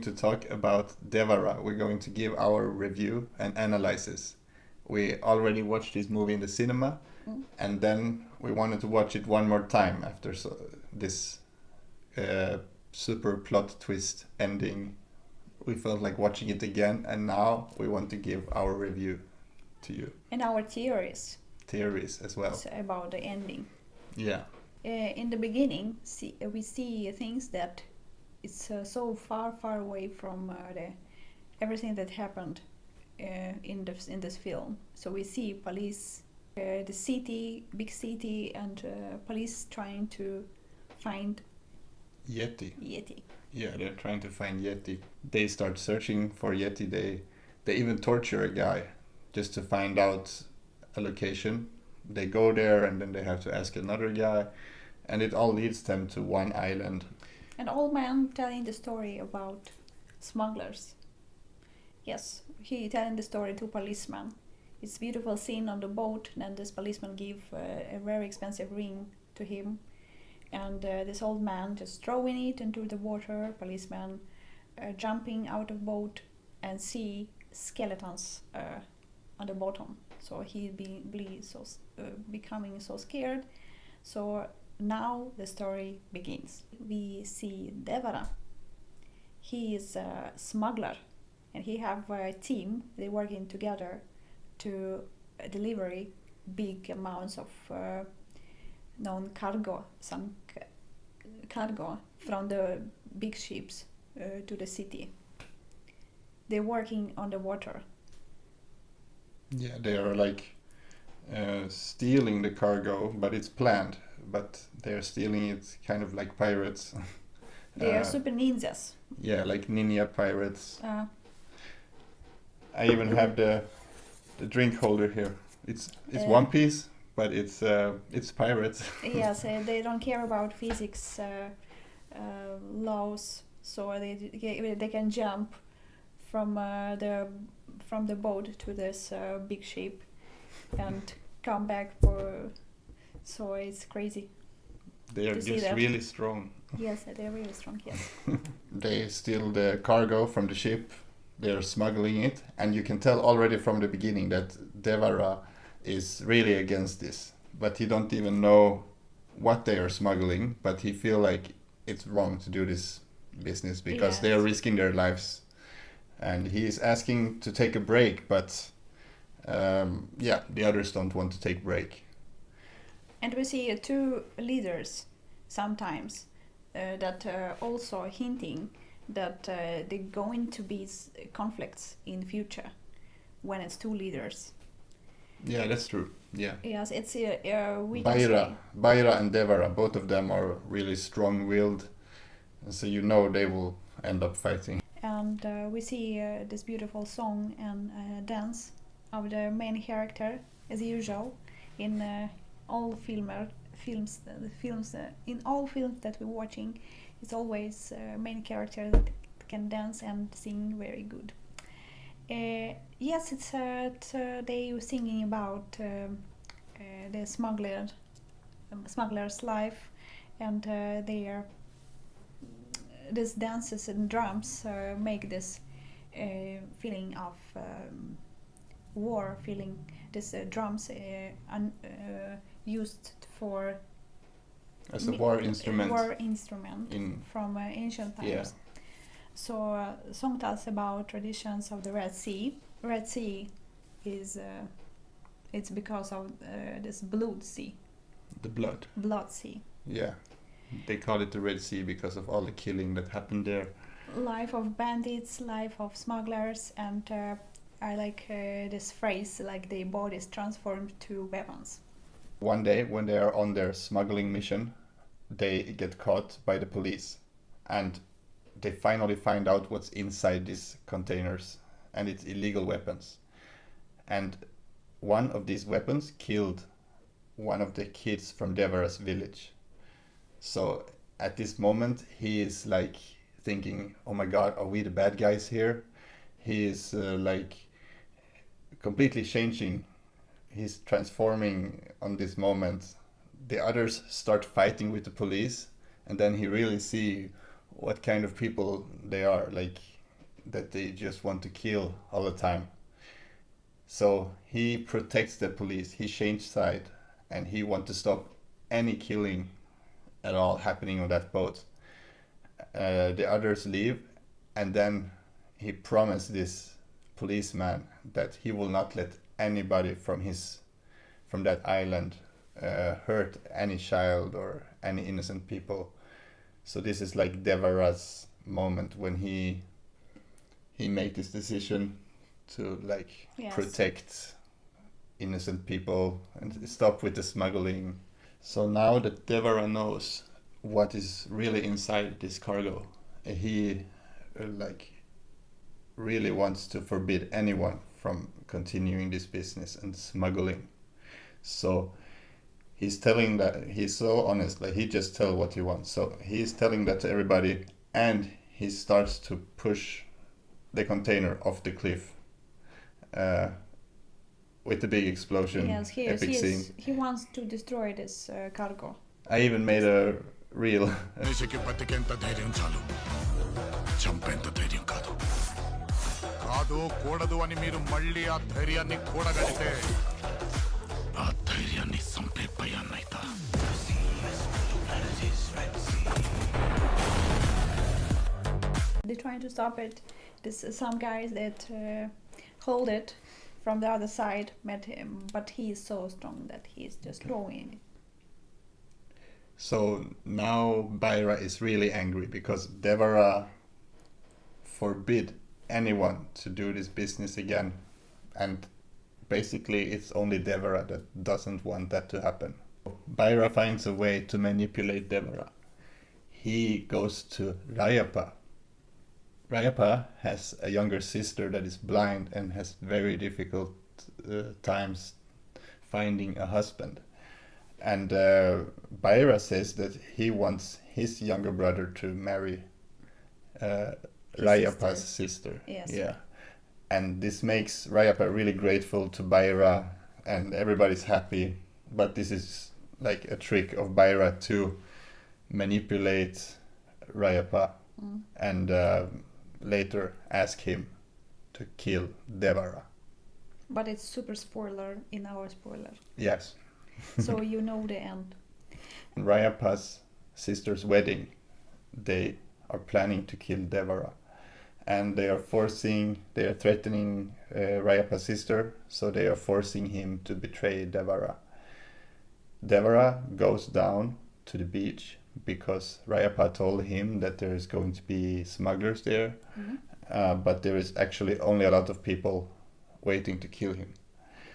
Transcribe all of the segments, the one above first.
to talk about Devara. We're going to give our review and analysis. We already watched this movie in the cinema, and then we wanted to watch it one more time after this super plot twist ending. We felt like watching it again, and now we want to give our review to you. And our theories. Theories as well. About the ending. Yeah. In the beginning, we see things that it's so far away from everything that happened in this film. So we see police, the city, big city, and police trying to find Yeti. Yeti. Yeah, they're trying to find Yeti. They start searching for Yeti. They even torture a guy just to find out a location. They go there and then they have to ask another guy, and it all leads them to one island. An old man telling the story about smugglers. Yes, he telling the story to policeman. It's a beautiful scene on the boat, and this policeman give a very expensive ring to him, and this old man just throwing it into the water. Policeman jumping out of boat and see skeletons on the bottom. So he becoming so scared. So now the story begins. We see Devara. He is a smuggler, and he have a team. They working together to deliver big amounts of known cargo, some cargo from the big ships to the city. They're working on the water. Yeah, they are like stealing the cargo, but it's planned. But they're stealing it kind of like pirates. They are super ninjas. Yeah, like ninja pirates. I even have the drink holder here. It's One Piece, but it's pirates. Yes, they don't care about physics laws, so they can jump from the boat to this big ship and come back for. So it's crazy. They are just really strong. Yes, they're really strong. Yes. They steal the cargo from the ship. They're smuggling it, and you can tell already from the beginning that Devara is really against this. But he don't even know what they are smuggling. But he feel like it's wrong to do this business because they are risking their lives. And he is asking to take a break, but the others don't want to take break. And we see two leaders sometimes that also hinting that there going to be conflicts in future when it's two leaders. Yeah, that's true. Yeah. Yes, it's Bayra and Devara, both of them are really strong-willed, so they will end up fighting. And we see this beautiful song and dance of the main character as usual in all films in all films that we're watching. It's always main character that can dance and sing very good. Yes, it's they were singing about the smuggler's life, and these dances and drums make this feeling of war feeling. This drums used for as a war instrument from ancient times. Yeah. So song tells about traditions of the Red Sea. Red Sea is it's because of this blood sea. The blood sea. Yeah, they call it the Red Sea because of all the killing that happened there. Life of bandits, life of smugglers, and I like this phrase, like their bodies transformed to weapons. One day, when they are on their smuggling mission, they get caught by the police, and they finally find out what's inside these containers, and it's illegal weapons. And one of these weapons killed one of the kids from Devara's village. So at this moment, he is like thinking, oh my god, are we the bad guys here? He is like completely changing. He's transforming on this moment. The others start fighting with the police, and then he really see what kind of people they are. Like, that they just want to kill all the time. So he protects the police. He changed side, and he wants to stop any killing at all happening on that boat. The others leave, and then he promised this policeman that he will not let anybody from that island hurt any child or any innocent people. So this is like Devara's moment when he made this decision to like protect innocent people and stop with the smuggling. So now that Devara knows what is really inside this cargo, he like really wants to forbid anyone from continuing this business and smuggling. So he's telling that he's so honest, like he just tell what he wants. So he's telling that to everybody, and he starts to push the container off the cliff with the big explosion. Yes, epic scene. He wants to destroy this cargo. I even made a reel. కాదు కూడదు అని మీరు మళ్ళీ ఆ ధైర్యాన్ని కూడగలిగితే ఆ ధైర్యాన్ని సంపే భయాన్నైతా They're trying to stop it. There's some guys that hold it from the other side, met him, but he is so strong that he's just throwing it. So now Baira is really angry because Devara forbid anyone to do this business again, and basically it's only Devara that doesn't want that to happen. Baira finds a way to manipulate Devara. He goes to Rayappa. Rayappa has a younger sister that is blind and has very difficult times finding a husband. And Baira says that he wants his younger brother to marry Rayappa's sister. Yes. Yeah. And this makes Rayappa really grateful to Baira, and everybody's happy. But this is like a trick of Baira to manipulate Rayappa and later ask him to kill Devara. But it's super spoiler in our spoiler. Yes. So you know the end. Rayappa's sister's wedding, they are planning to kill Devara. And they are threatening Rayappa's sister, so they are forcing him to betray Devara. Devara goes down to the beach because Rayappa told him that there is going to be smugglers there, but there is actually only a lot of people waiting to kill him.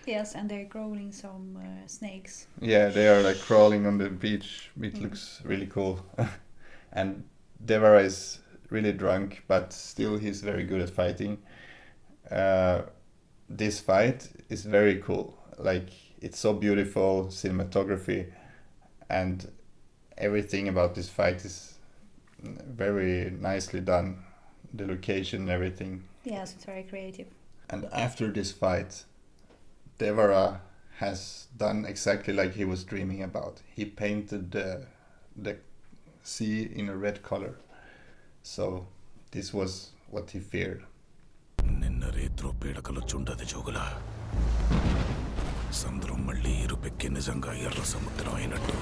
Yes, and they're growing some snakes. Yeah, they are like crawling on the beach. It looks really cool. And Devara is really drunk, but still he's very good at fighting. This fight is very cool. Like, it's so beautiful cinematography, and everything about this fight is very nicely done. The location, everything. Yes, it's very creative. And after this fight, Devara has done exactly like he was dreaming about. He painted the sea in a red color. So this was what he feared. నిన్న రేత్రో పీడకలొచ్చుండది జోగుల సముద్రం మళ్ళీ ఇరుపెక్కి నిజంగా ఎర్ర సముద్రం అయినట్టు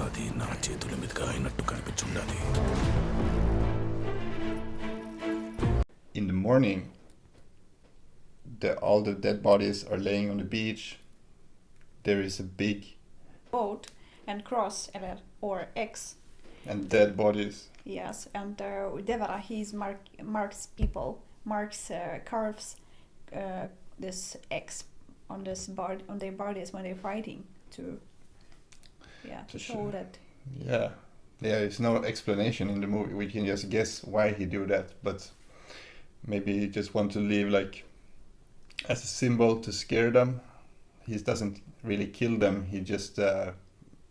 అది నా చేతుల మీదుగా అయినట్టు కనిపించుండది. In the morning, all the dead bodies are laying on the beach. There is a big Boat and cross or X. and dead bodies. Yes, and Devara, marks carves this X on their bodies when they're fighting to show that. Yeah, there's no explanation in the movie. We can just guess why he do that, but maybe he just want to leave like as a symbol to scare them. He doesn't really kill them. He just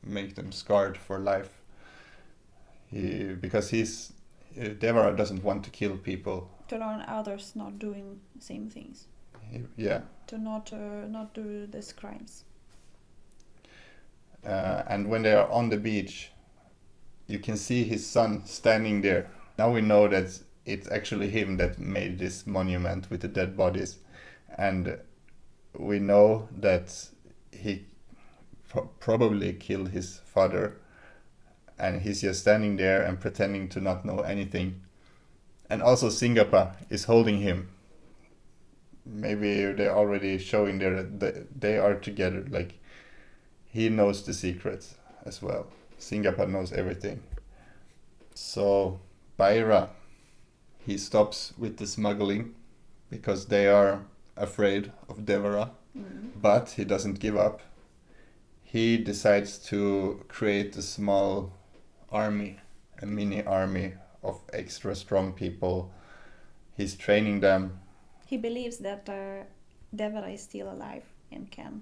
make them scarred for life. Because Devara doesn't want to kill people. To learn others not doing the same things. Yeah. To not do these crimes. And when they are on the beach, you can see his son standing there. Now we know that it's actually him that made this monument with the dead bodies, and we know that he probably killed his father, and he's just standing there and pretending to not know anything. And also Singapore is holding him. Maybe they're already showing there that they are together, like he knows the secrets as well. Singapore knows everything. So Baira, he stops with the smuggling because they are afraid of Devara, but he doesn't give up. He decides to create a small army, a mini army of extra strong people. He's training them. He believes that Devara is still alive and can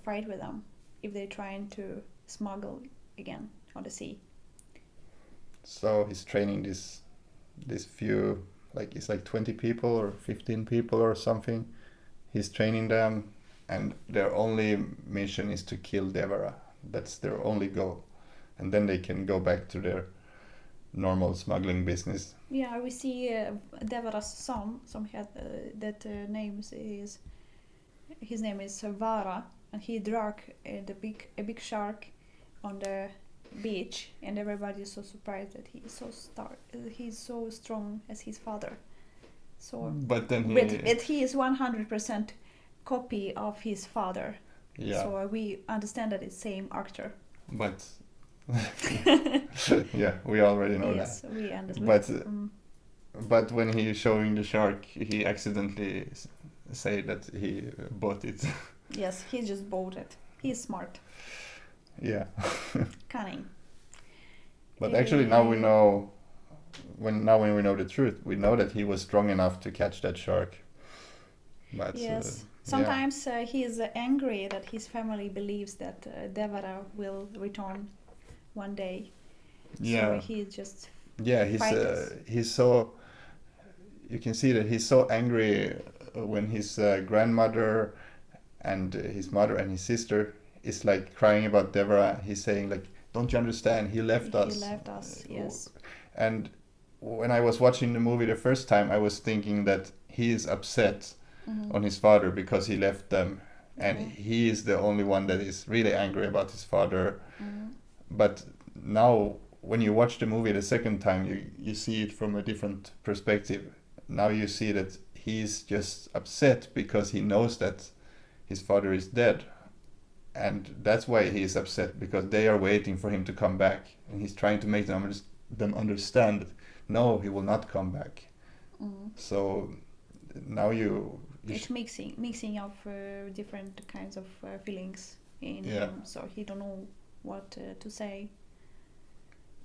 fight with them if they're trying to smuggle again on the sea. So he's training this few, like it's like 20 people or 15 people or something. He's training them, and their only mission is to kill Devara. That's their only goal, and then they can go back to their normal smuggling business. Yeah, we see Devara's son. That name is his name is Vara, and he drank a big shark on the beach, and everybody is so surprised that he's so strong as his father. So, but then he is 100% copy of his father. Yeah. So we understand that it's same actor. But yeah, we already know yes, that. we understand. But when he is showing the shark, he accidentally say that he bought it. Yes, he just bought it. He's smart. Yeah. Cunning. But actually, now we know. When we know the truth, we know that he was strong enough to catch that shark. But yes. Sometimes he is angry that his family believes that Devara will return one day. Yeah. So he just he's so. You can see that he's so angry when his grandmother and his mother and his sister is like crying about Devara. He's saying like, "Don't you understand? He left us." He left us. Yes. And when I was watching the movie the first time, I was thinking that he is upset on his father because he left them, and he is the only one that is really angry about his father. But now when you watch the movie the second time, you see it from a different perspective. Now you see that he's just upset because he knows that his father is dead, and that's why he is upset, because they are waiting for him to come back, and he's trying to make them understand that no, he will not come back. So now it's mixing of different kinds of feelings in him, so he don't know what to say.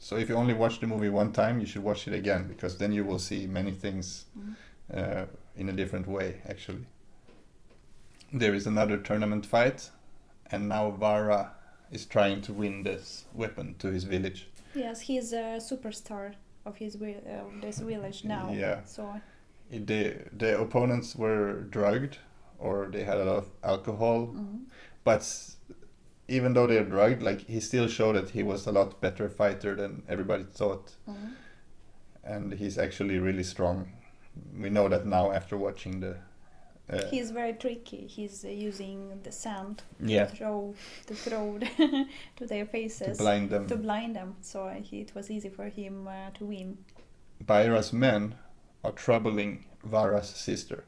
So if you only watch the movie one time, you should watch it again, because then you will see many things in a different way, actually. There is another tournament fight, and now Vara is trying to win this weapon to his village. Yes, he's a superstar of this village now. Yeah. So the opponents were drugged, or they had a lot of alcohol, but even though they're drugged, like he still showed that he was a lot better fighter than everybody thought, and he's actually really strong. We know that now after watching the. He's very tricky. He's using the sand to throw to their faces to blind them. So it was easy for him to win. Baira's men are troubling Vara's sister.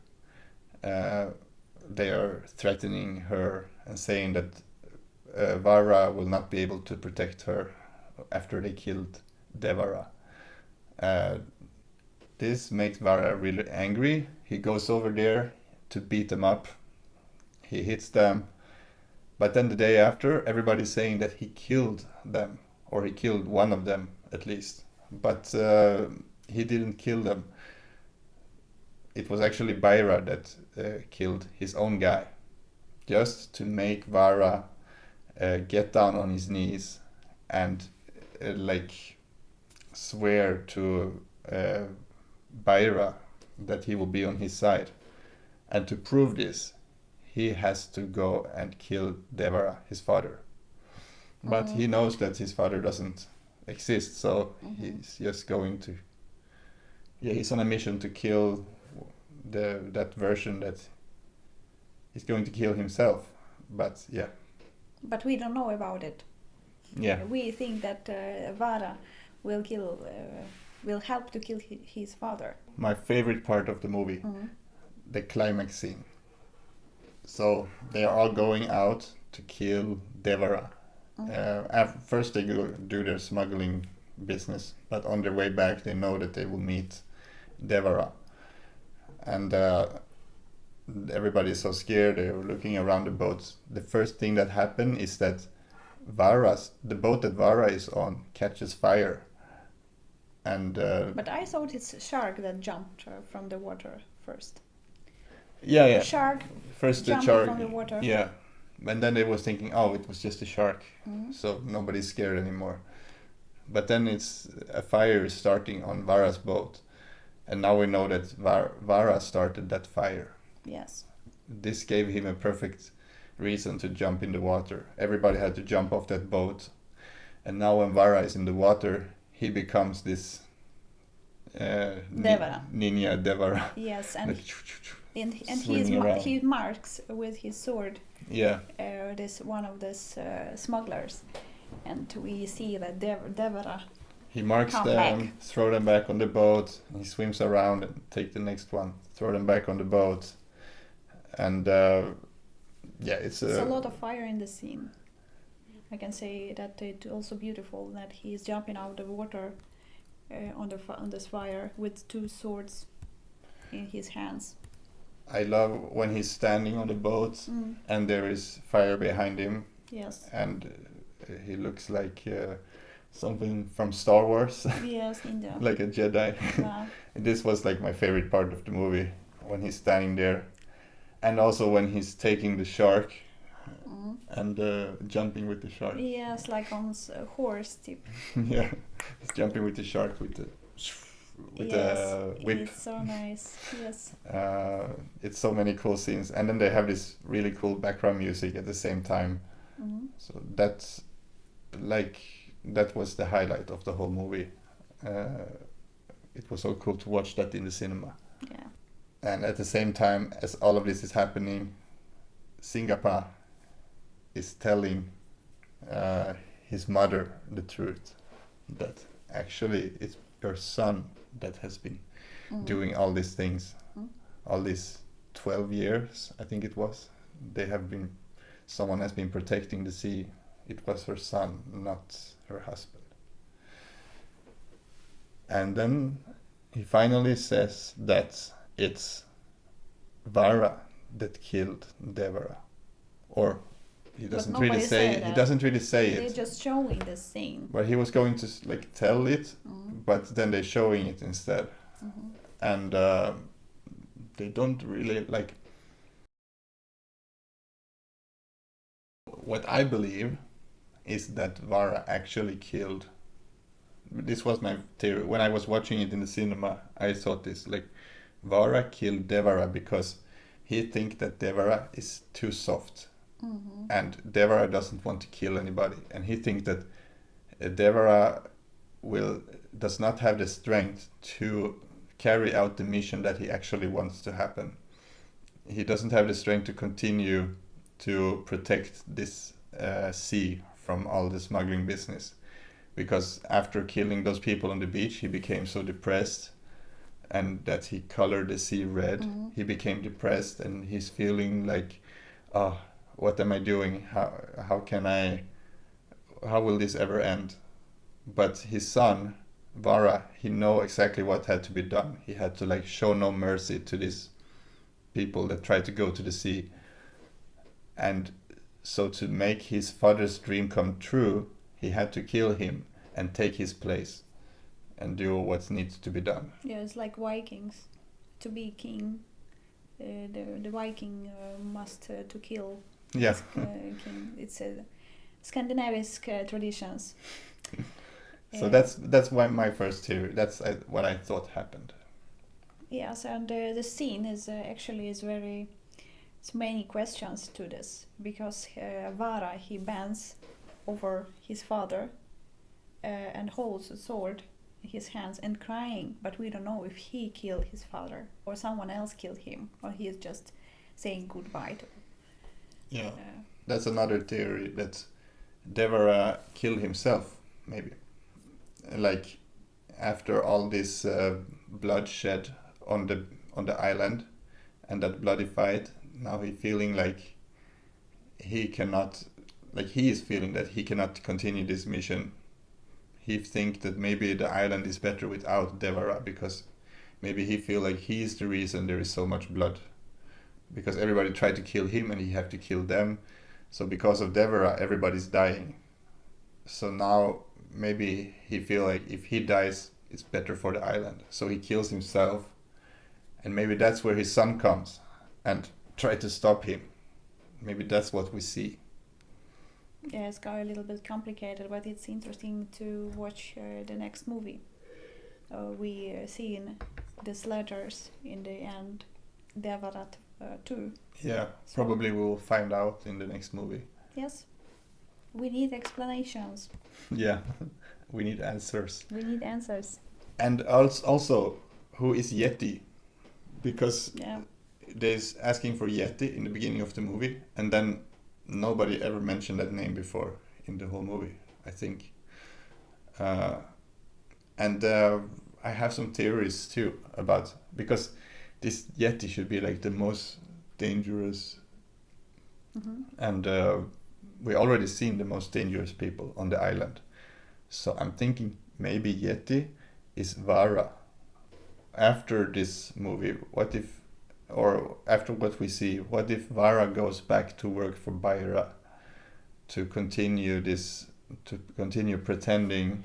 They are threatening her and saying that Vara will not be able to protect her after they killed Devara. This makes Vara really angry. He goes over there to beat them up. He hits them. But then the day after, everybody's saying that he killed them, or he killed one of them at least. But he didn't kill them. It was actually Baira that killed his own guy, just to make Vara get down on his knees and swear to Baira that he will be on his side. And to prove this, he has to go and kill Devara, his father. But he knows that his father doesn't exist, so he's just going to Yeah, he's on a mission to kill that version that he's going to kill himself. But yeah. But we don't know about it. Yeah. We think that Vara will help to kill his father. My favorite part of the movie, the climax scene. So they are all going out to kill Devara. First they go do their smuggling business, but on their way back they know that they will meet Devara. And everybody is so scared, they're looking around the boats. The first thing that happened is that the boat that Vara is on catches fire. And but I thought it's a shark that jumped from the water first. Yeah. Shark first the jumped shark from the water. Yeah. And then they was thinking, oh, it was just a shark. So nobody's scared anymore. But then it's a fire starting on Vara's boat. And now we know that Vara started that fire. Yes. This gave him a perfect reason to jump in the water. Everybody had to jump off that boat. And now when Vara is in the water, he becomes this Devara. Ninja Devara. Yes, and like, he marks with his sword. Yeah. This one of these smugglers, and we see that Devara. He marks them, throw them back on the boat. He swims around and take the next one, throw them back on the boat, and it's a lot of fire in the scene. I can say that it's also beautiful that he is jumping out of water on this fire with two swords in his hands. I love when he's standing on the boat and there is fire behind him. Yes. And he looks like something from Star Wars. Yes, India. Like a Jedi. Yeah. This was like my favorite part of the movie, when he's standing there, and also when he's taking the shark and jumping with the shark. Yes, like on a horse tip. Yeah, he's jumping with the shark with the whip. It's so nice. Yes. It's so many cool scenes, and then they have this really cool background music at the same time. So that was the highlight of the whole movie. It was so cool to watch that in the cinema. Yeah. And at the same time as all of this is happening, Singapore is telling his mother the truth, that actually it's her son that has been doing all these things, all these 12 years, I think it was. Someone has been protecting the sea. It was her son, not her husband. And then he finally says that it's Vara that killed Devara. Or he doesn't really say it. He doesn't really say it. They're just showing the scene. But he was going to tell it, but then they're showing it instead. And they don't really what I believe is that Vara actually killed. This was my theory. When I was watching it in the cinema, I thought this, Vara killed Devara because he thinks that Devara is too soft. And Devara doesn't want to kill anybody. And he thinks that Devara does not have the strength to carry out the mission that he actually wants to happen. He doesn't have the strength to continue to protect this sea from all the smuggling business, because after killing those people on the beach, he became so depressed, and that he colored the sea red. He became depressed, and he's feeling like, oh, what am I doing? How will this ever end? But his son, Vara, he know exactly what had to be done. He had to show no mercy to these people that tried to go to the sea. And so to make his father's dream come true, he had to kill him and take his place and do what needs to be done. Yeah, it's like Vikings. To be king, the Viking must to kill. Yeah. King. It's Scandinavian traditions. So that's why my first theory. That's what I thought happened. Yes, and the scene is actually very. It's many questions to this, because Vara, he bends over his father and holds a sword his hands and crying, but we don't know if he killed his father or someone else killed him, or he is just saying goodbye to. Yeah, that's another theory, that Devara killed himself, maybe. Like after all this bloodshed on the island and that bloody fight, now he feeling like he cannot, like he is feeling that he cannot continue this mission. He think that maybe the island is better without Devara, because maybe he feel like he is the reason there is so much blood, because everybody tried to kill him and he have to kill them. So because of Devara, everybody's dying. So now maybe he feel like if he dies, it's better for the island. So he kills himself, and maybe that's where his son comes and try to stop him. Maybe that's what we see. Yeah, it's got a little bit complicated, but it's interesting to watch the next movie. We seen these letters in the end, Devara too. Yeah, probably we'll find out in the next movie. Yes, we need explanations. Yeah, we need answers. We need answers. And also, who is Yeti? Because Yeah. there's asking for Yeti in the beginning of the movie, and then nobody ever mentioned that name before in the whole movie, I think. And I have some theories too about, because this Yeti should be like the most dangerous, and we already seen the most dangerous people on the island. So I'm thinking maybe Yeti is Vara. After this movie, what if, or after what we see, what if Vara goes back to work for Bayra to continue pretending?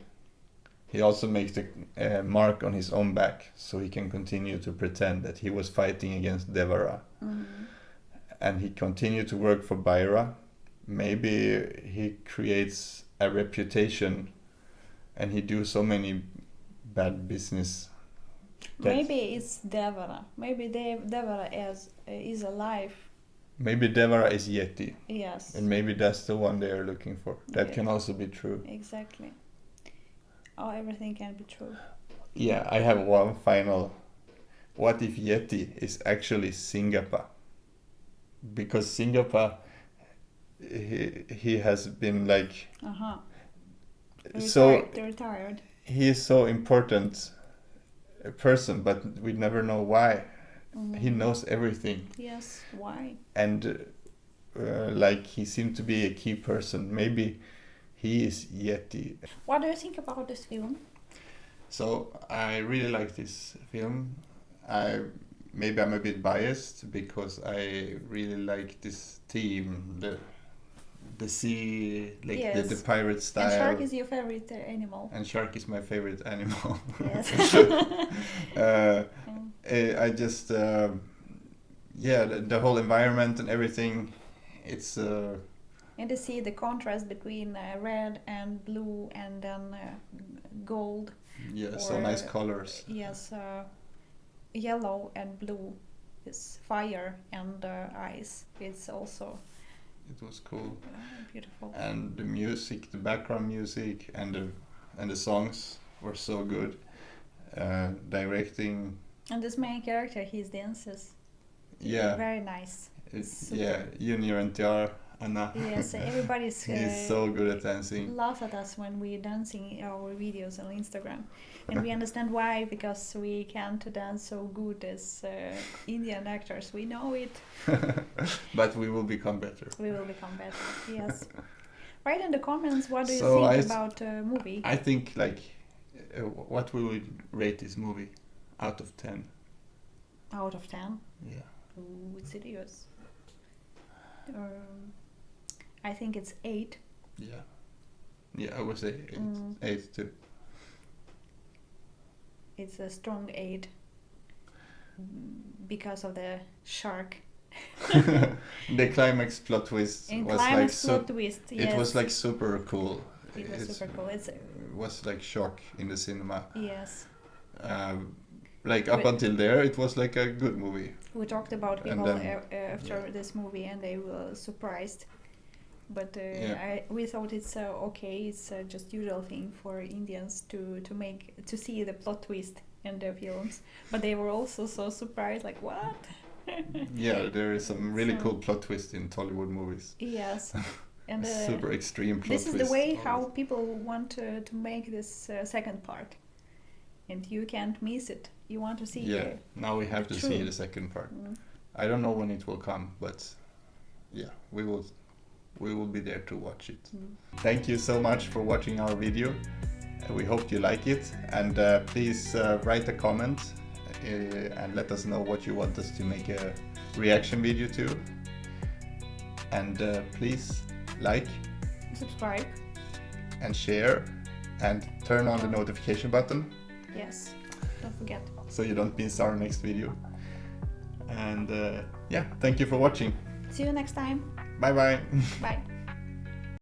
He also makes the mark on his own back, so he can continue to pretend that he was fighting against Devara. And he continued to work for Bayra. Maybe he creates a reputation, and he do so many bad business. Maybe it's Devara. Maybe Devara is alive. Maybe Devara is Yeti. Yes. And maybe that's the one they are looking for. That can also be true. Exactly. Oh, everything can be true. Yeah, I have one final. What if Yeti is actually Singapore? Because Singapore, he has been like... Retired. He is so important a person, but we never know why. He knows everything. Yes, why? And like he seemed to be a key person. Maybe he is Yeti. What do you think about this film? So I really like this film. Maybe I'm a bit biased because I really like this theme, the sea, like Yes. the pirate style. And shark is your favorite animal. And shark is my favorite animal. Yes. I just the whole environment and everything, it's And to see the contrast between red and blue and then gold. so nice colors. Yes, yellow and blue is fire and ice. It's also It was cool. beautiful. And the music, the background music, and the songs were so good. Directing. And this main character, he dances. Yeah. Very nice. Junior NTR, Anna. Yes, everybody's He's so good at dancing. laughs at us when we're dancing our videos on Instagram, and we understand why, because we can't dance so good as Indian actors. We know it. But we will become better. We will become better. Yes. Write in the comments what do you So think about the movie. I think what will we rate this movie out of 10? Out of 10. Yeah. Ooh, it's serious. I think it's 8. Yeah. Yeah, I would say 8. 8 too. It's a strong 8 because of the shark. The climax plot twist In was climax like plot twist, yes. It was like super cool. It was super cool. It was like shock in the cinema. Yes. Like up until there, it was like a good movie. We talked about And people then, after this movie, and they were surprised. but Yeah. we thought it's okay. It's just usual thing for Indians to see the plot twist in their films. But they were also so surprised, like what? Yeah, there is some really So- cool plot twist in Tollywood movies. Yes, and Super extreme plot this is twist. the way how people want to make this second part, and you can't miss it. You want to see. Yeah, now we have to see true. the second part. Mm. I don't know when it will come, but yeah, we will be there to watch it. Thank you so much for watching our video. We hope you like it, and please write a comment and let us know what you want us to make a reaction video to. And please like Subscribe. and share and turn on the notification button Yes, don't forget. so you don't miss our next video. And yeah, thank you for watching. See you next time. Bye bye. Bye.